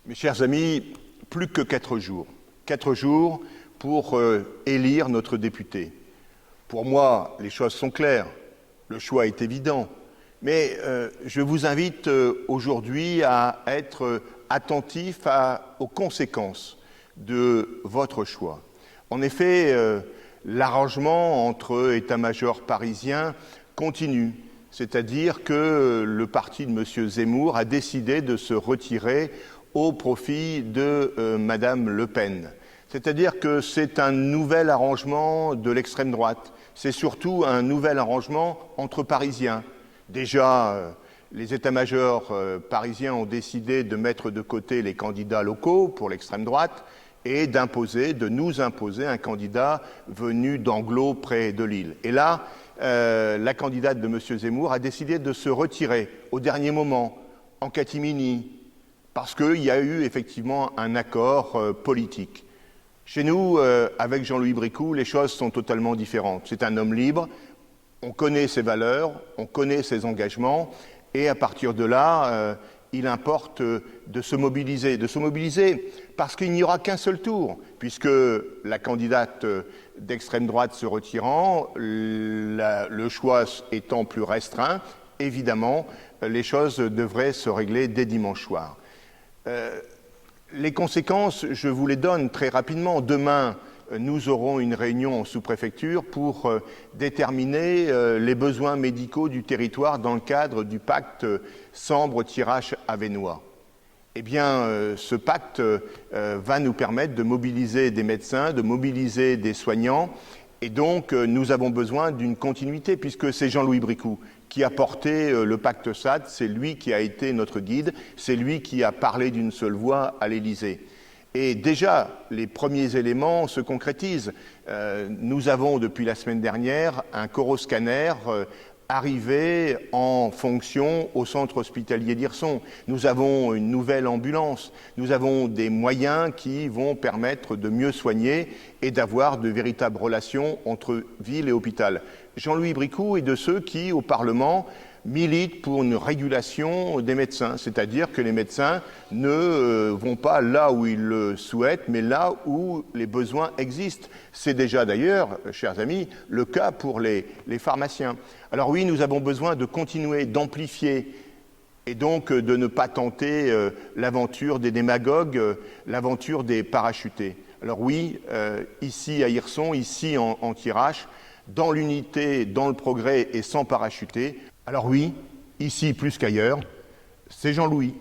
Mes chers amis, plus que 4 jours. 4 jours pour élire notre député. Pour moi, les choses sont claires. Le choix est évident. Mais je vous invite aujourd'hui à être attentif aux conséquences de votre choix. En effet, l'arrangement entre état-major parisien continue. C'est-à-dire que le parti de M. Zemmour a décidé de se retirer au profit de Mme Le Pen. C'est-à-dire que c'est un nouvel arrangement de l'extrême droite. C'est surtout un nouvel arrangement entre Parisiens. Déjà, les états-majors parisiens ont décidé de mettre de côté les candidats locaux pour l'extrême droite et de nous imposer un candidat venu d'Anglo près de Lille. Et là, la candidate de M. Zemmour a décidé de se retirer au dernier moment, en catimini, parce qu'il y a eu effectivement un accord politique. Chez nous, avec Jean-Louis Bricout, les choses sont totalement différentes. C'est un homme libre, on connaît ses valeurs, on connaît ses engagements, et à partir de là, il importe de se mobiliser parce qu'il n'y aura qu'un seul tour, puisque la candidate d'extrême droite se retirant, le choix étant plus restreint, évidemment, les choses devraient se régler dès dimanche soir. Les conséquences, je vous les donne très rapidement. Demain, nous aurons une réunion en sous-préfecture pour déterminer les besoins médicaux du territoire dans le cadre du pacte Sambre-Thiérache-Avesnois. Eh bien, ce pacte va nous permettre de mobiliser des médecins, de mobiliser des soignants, et donc nous avons besoin d'une continuité, puisque c'est Jean-Louis Bricout qui a porté le pacte SAD, c'est lui qui a été notre guide, c'est lui qui a parlé d'une seule voix à l'Élysée. Et déjà, les premiers éléments se concrétisent. Nous avons, depuis la semaine dernière, un coroscanner arrivé en fonction au centre hospitalier d'Hirson. Nous avons une nouvelle ambulance. Nous avons des moyens qui vont permettre de mieux soigner et d'avoir de véritables relations entre ville et hôpital. Jean-Louis Bricout est de ceux qui, au Parlement, militent pour une régulation des médecins, c'est-à-dire que les médecins ne vont pas là où ils le souhaitent, mais là où les besoins existent. C'est déjà d'ailleurs, chers amis, le cas pour les pharmaciens. Alors oui, nous avons besoin de continuer, d'amplifier, et donc de ne pas tenter l'aventure des démagogues, l'aventure des parachutés. Alors oui, ici à Hirson, ici en Thiérache, dans l'unité, dans le progrès et sans parachuter. Alors oui, ici plus qu'ailleurs, c'est Jean-Louis.